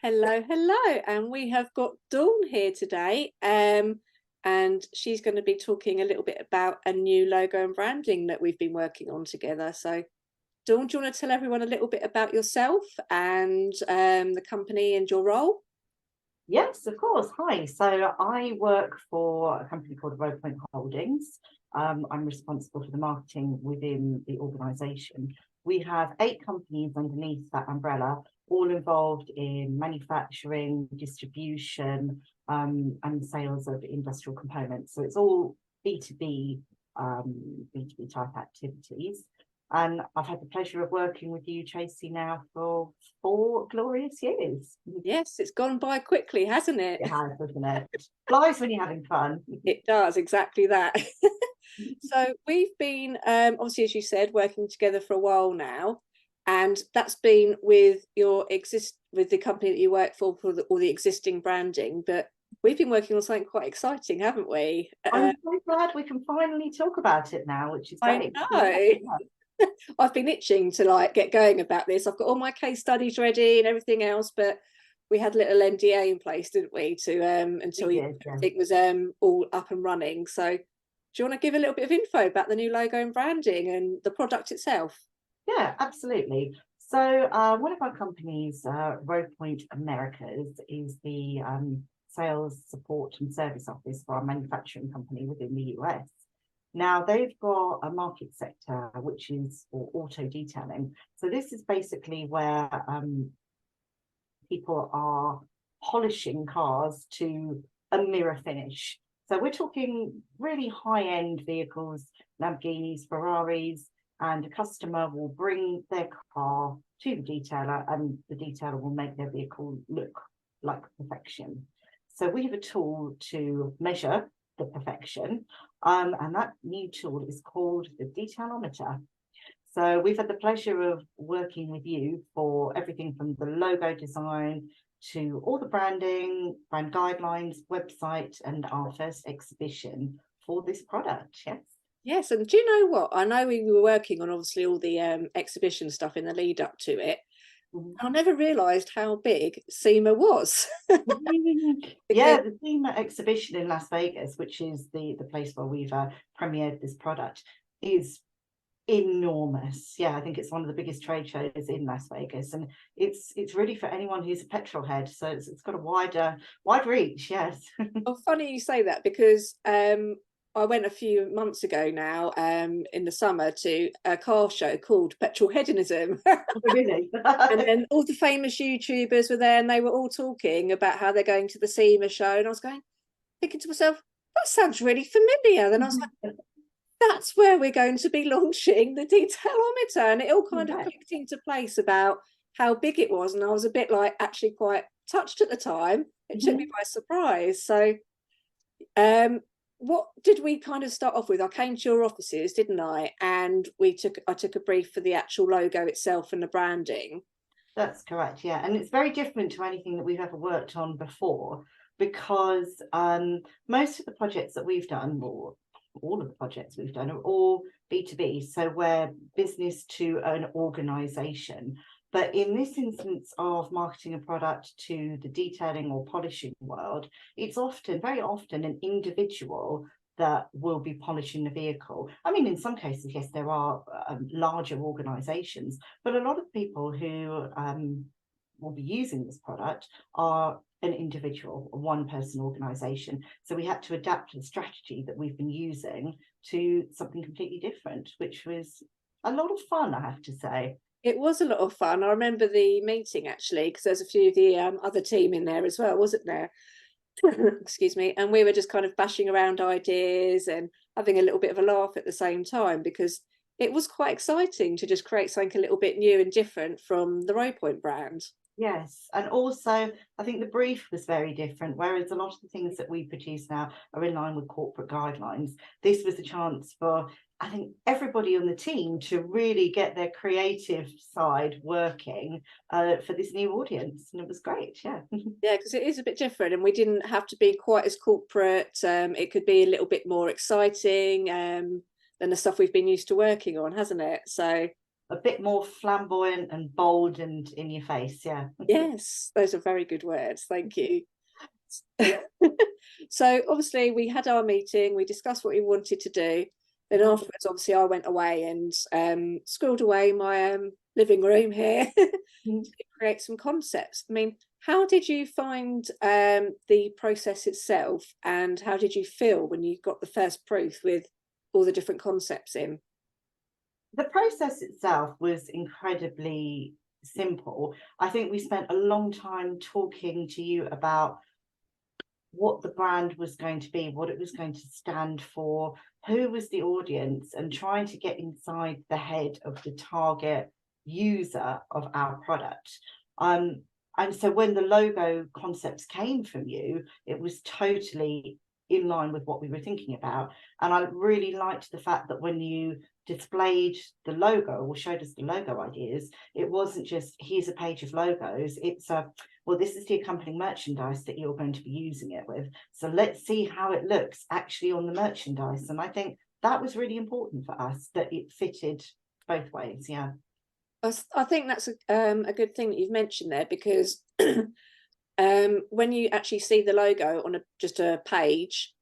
Hello, hello. And we have got Dawn here today. And she's going to be talking a little bit about a new logo and branding that we've been working on together. So, Dawn, do you want to tell everyone a little bit about yourself and the company and your role? Yes, of course. Hi. So I work for a company called Rhopoint Holdings. I'm responsible for the marketing within the organisation. We have 8 companies underneath that umbrella, all involved in manufacturing, distribution, and sales of industrial components. So it's all B2B, B2B type activities. And I've had the pleasure of working with you, Tracy, now for 4 glorious years. Yes, it's gone by quickly, hasn't it? It has, doesn't it? Flies when you're having fun. It does, exactly that. So we've been, obviously, as you said, working together for a while now, and that's been with with the company that you work for all the existing branding. But we've been working on something quite exciting, haven't we? I'm so glad we can finally talk about it now, which is I great. know. I've been itching to get going about this. I've got all my case studies ready and everything else, but we had a little NDA in place, didn't we, to until it was all up and running. So do you want to give a little bit of info about the new logo and branding and the product itself? Yeah, absolutely. So one of our companies, Rhopoint Americas, is the sales support and service office for our manufacturing company within the US. Now they've got a market sector which is for auto detailing. So this is basically where people are polishing cars to a mirror finish. So we're talking really high-end vehicles, Lamborghinis, Ferraris, and a customer will bring their car to the detailer and the detailer will make their vehicle look like perfection. So we have a tool to measure the perfection, and that new tool is called the Detailometer. So we've had the pleasure of working with you for everything from the logo design to all the branding, brand guidelines, website, and our first exhibition for this product. Yes. Yes, and do you know what? I know we were working on obviously all the exhibition stuff in the lead up to it. I never realised how big SEMA was. Yeah, the SEMA exhibition in Las Vegas, which is the place where we've premiered this product, is enormous. Yeah, I think it's one of the biggest trade shows in Las Vegas, and it's really for anyone who's a petrol head. So it's got a wide reach. Yes. Well, funny you say that because I went a few months ago now in the summer to a car show called Petrol Hedonism. Really? And then all the famous YouTubers were there and they were all talking about how they're going to the SEMA show. And I was thinking to myself, that sounds really familiar. Then I was like, that's where we're going to be launching the Detailometer. And it all kind of clicked into place about how big it was. And I was a bit actually quite touched at the time. It took me by surprise. So what did we kind of start off with? I came to your offices, didn't I? And I took a brief for the actual logo itself and the branding. That's correct, yeah. And it's very different to anything that we've ever worked on before, because most of the projects that we've done, or all of the projects we've done, are all B2B. So we're business to an organization. But in this instance of marketing a product to the detailing or polishing world, it's very often an individual that will be polishing the vehicle. I mean, in some cases, yes, there are larger organizations, but a lot of people who will be using this product are an individual, a one-person organization. So we had to adapt the strategy that we've been using to something completely different, which was a lot of fun, I have to say. It was a lot of fun. I remember the meeting actually, because there's a few of the other team in there as well, wasn't there? Excuse me. And we were just kind of bashing around ideas and having a little bit of a laugh at the same time, because it was quite exciting to just create something a little bit new and different from the Rhopoint brand. Yes, and also I think the brief was very different, whereas a lot of the things that we produce now are in line with corporate guidelines. This was a chance for, I think, everybody on the team to really get their creative side working for this new audience, and it was great. Yeah. Yeah, because it is a bit different and we didn't have to be quite as corporate. It could be a little bit more exciting than the stuff we've been used to working on, hasn't it? So a bit more flamboyant and bold and in your face. Yeah. Yes, those are very good words. Thank you. So obviously we had our meeting, we discussed what we wanted to do. Then afterwards, obviously, I went away and squirreled away my living room here to create some concepts. I mean, how did you find the process itself, and how did you feel when you got the first proof with all the different concepts in? The process itself was incredibly simple. I think we spent a long time talking to you about what the brand was going to be, what it was going to stand for, who was the audience, and trying to get inside the head of the target user of our product. And so when the logo concepts came from you, it was totally in line with what we were thinking about. And I really liked the fact that when you displayed the logo or showed us the logo ideas, it wasn't just here's a page of logos, it's a well, this is the accompanying merchandise that you're going to be using it with. So let's see how it looks actually on the merchandise. And I think that was really important for us, that it fitted both ways. Yeah. I think that's a good thing that you've mentioned there, because when you actually see the logo on just a page,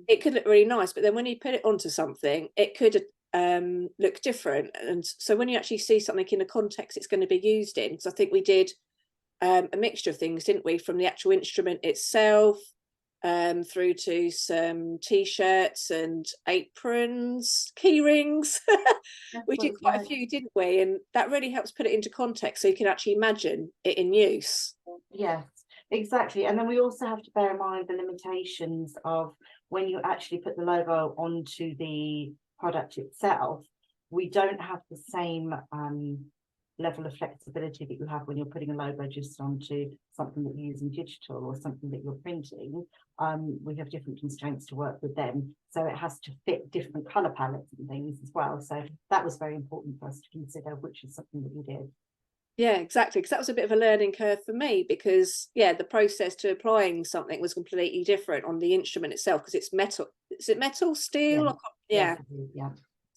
it could look really nice, but then when you put it onto something, it could look different. And so when you actually see something in the context it's going to be used in, because I think we did a mixture of things, didn't we, from the actual instrument itself through to some t-shirts and aprons, key rings. We did quite a few, didn't we? And that really helps put it into context so you can actually imagine it in use. Yes, exactly. And then we also have to bear in mind the limitations of when you actually put the logo onto the product itself. We don't have the same level of flexibility that you have when you're putting a logo just onto something that you're using digital or something that you're printing. We have different constraints to work with them, so it has to fit different color palettes and things as well. So that was very important for us to consider, which is something that we did. Yeah, exactly, because that was a bit of a learning curve for me, because yeah, the process to applying something was completely different on the instrument itself, because it's metal. Is it metal, steel? Yeah. Yes, yeah.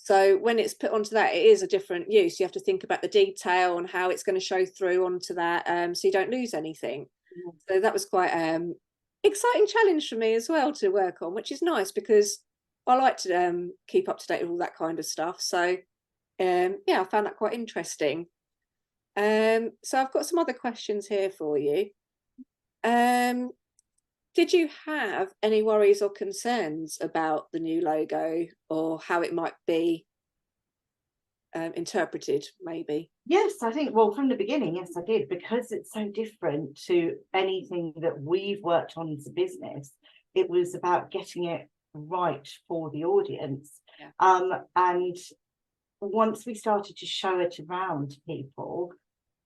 So when it's put onto that, it is a different use. You have to think about the detail and how it's going to show through onto that, so you don't lose anything. So that was quite exciting challenge for me as well to work on, which is nice because I like to keep up to date with all that kind of stuff. So yeah, I found that quite interesting. So I've got some other questions here for you. Did you have any worries or concerns about the new logo, or how it might be interpreted, maybe? Yes, I think, well, from the beginning, yes, I did, because it's so different to anything that we've worked on as a business. It was about getting it right for the audience. Yeah. And once we started to show it around to people,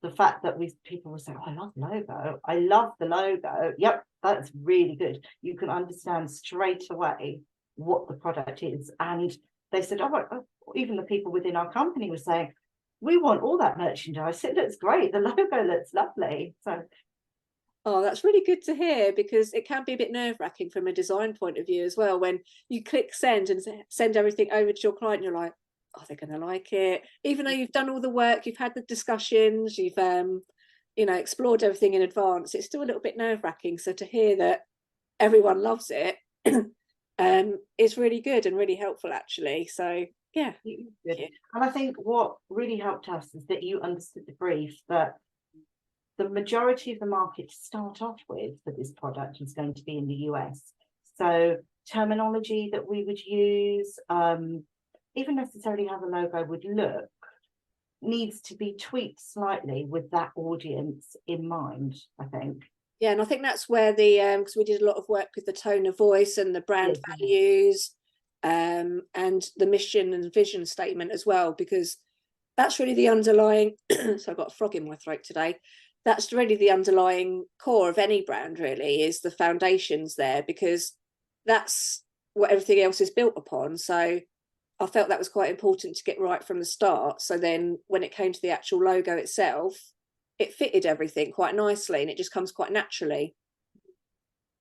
the fact that people were saying, oh, I love the logo. I love the logo. Yep, that's really good. You can understand straight away what the product is. And they said, oh, even the people within our company were saying, we want all that merchandise. It looks great. The logo looks lovely. So, oh, that's really good to hear, because it can be a bit nerve-wracking from a design point of view as well, when you click send and send everything over to your client, you're like, are they going to like it? Even though you've done all the work, you've had the discussions, you've explored everything in advance, it's still a little bit nerve-wracking. So to hear that everyone loves it is really good and really helpful, actually. So yeah. good. And I think what really helped us is that you understood the brief, that the majority of the market to start off with for this product is going to be in the US. So terminology that we would use, even necessarily how the logo would look, needs to be tweaked slightly with that audience in mind, I think. Yeah, and I think that's where the because we did a lot of work with the tone of voice and the brand values, and the mission and vision statement as well, because that's really the underlying so I've got a frog in my throat today. That's really the underlying core of any brand, really, is the foundations there, because that's what everything else is built upon. So I felt that was quite important to get right from the start. So then when it came to the actual logo itself, it fitted everything quite nicely and it just comes quite naturally.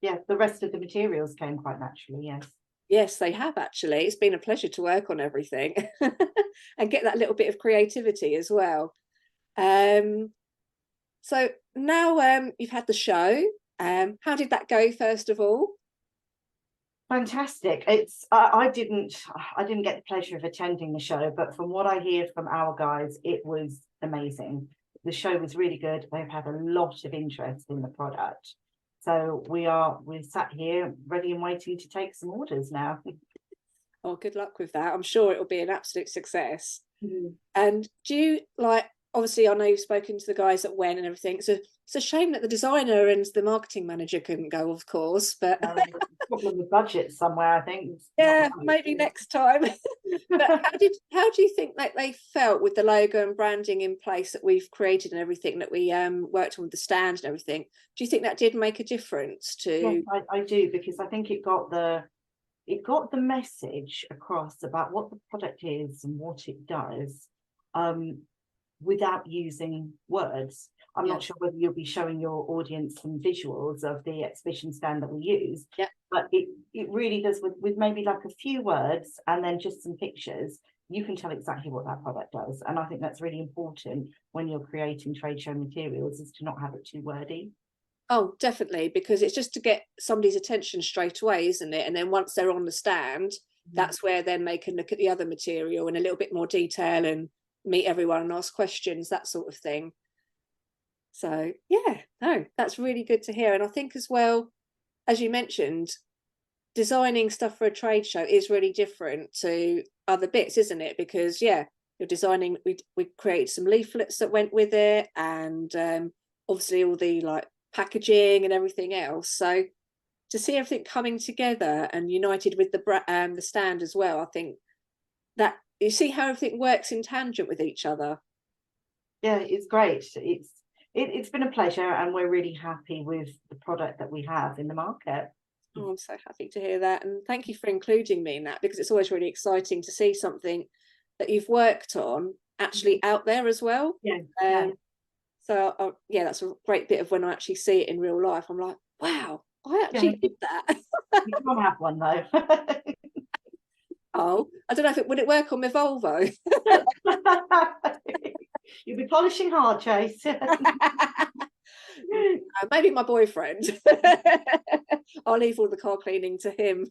Yeah, the rest of the materials came quite naturally, yes. Yes, they have actually. It's been a pleasure to work on everything and get that little bit of creativity as well. Um, so now you've had the show. How did that go, first of all? Fantastic. I didn't get the pleasure of attending the show, but from what I hear from our guys, it was amazing. The show was really good. They've had a lot of interest in the product. So we're sat here ready and waiting to take some orders now. Oh, good luck with that. I'm sure it'll be an absolute success. Mhm. And do you like, obviously, I know you've spoken to the guys that went and everything. So it's a shame that the designer and the marketing manager couldn't go, of course. But Problem with budget somewhere, I think. It's not yeah, right. maybe next time. But how do you think that they felt with the logo and branding in place that we've created and everything that we worked on with the stand and everything? Do you think that did make a difference Yes, to? I do, because I think it got the message across about what the product is and what it does, without using words. I'm Yeah, not sure whether you'll be showing your audience some visuals of the exhibition stand that we use, yeah. but it really does, with maybe like a few words and then just some pictures, you can tell exactly what that product does. And I think that's really important when you're creating trade show materials, is to not have it too wordy. Oh, definitely, because it's just to get somebody's attention straight away, isn't it? And then once they're on the stand, that's where then they can look at the other material in a little bit more detail and meet everyone and ask questions, that sort of thing. So yeah, no, that's really good to hear. And I think as well, as you mentioned, designing stuff for a trade show is really different to other bits, isn't it? Because yeah, you're designing, we created some leaflets that went with it, and obviously all the like packaging and everything else. So to see everything coming together and united with the stand as well, I think that you see how everything works in tangent with each other. Yeah, it's great. It's been a pleasure, and we're really happy with the product that we have in the market. Oh, I'm so happy to hear that. And thank you for including me in that, because it's always really exciting to see something that you've worked on actually out there as well. Yeah, yeah. Um, so yeah, that's a great bit of when I actually see it in real life. I'm like, wow, I Yeah, actually did that. you can't have one though. Oh, I don't know if it would it work on my Volvo. You'll be polishing hard, Chase. Maybe my boyfriend. I'll leave all the car cleaning to him.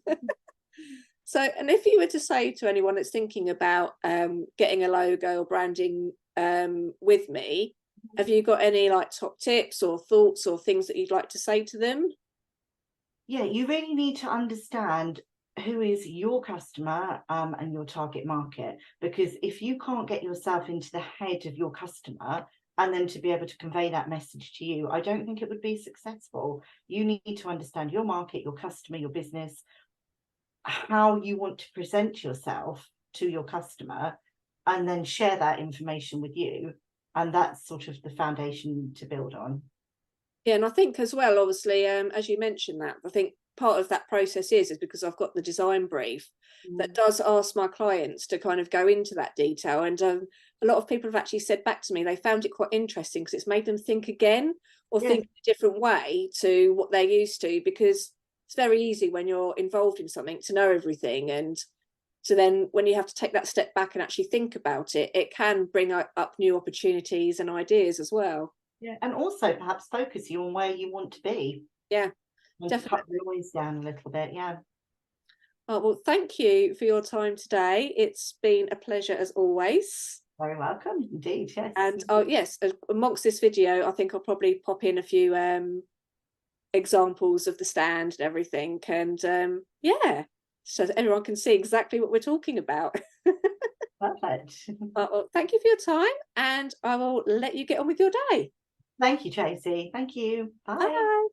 So, and if you were to say to anyone that's thinking about getting a logo or branding with me, have you got any like top tips or thoughts or things that you'd like to say to them? Yeah, you really need to understand who is your customer, and your target market, because if you can't get yourself into the head of your customer and then to be able to convey that message to you, I don't think it would be successful. You need to understand your market, your customer, your business, how you want to present yourself to your customer, and then share that information with you. And that's sort of the foundation to build on. Yeah, and I think as well, obviously, as you mentioned that, I think part of that process is because I've got the design brief that does ask my clients to kind of go into that detail. And a lot of people have actually said back to me they found it quite interesting because it's made them think again or Yes. think a different way to what they're used to, because it's very easy when you're involved in something to know everything. And so then when you have to take that step back and actually think about it, it can bring up new opportunities and ideas as well. Yeah, and also perhaps focus you on where you want to be, Yeah, and cut definitely. the noise down a little bit. Yeah, Oh, well, thank you for your time today. It's been a pleasure as always. very welcome indeed. Yes. And oh yes, amongst this video, I think I'll probably pop in a few examples of the stand and everything. And yeah, so that everyone can see exactly what we're talking about. Perfect. Well, thank you for your time, and I will let you get on with your day. Thank you, Tracy. Thank you. Bye. Bye.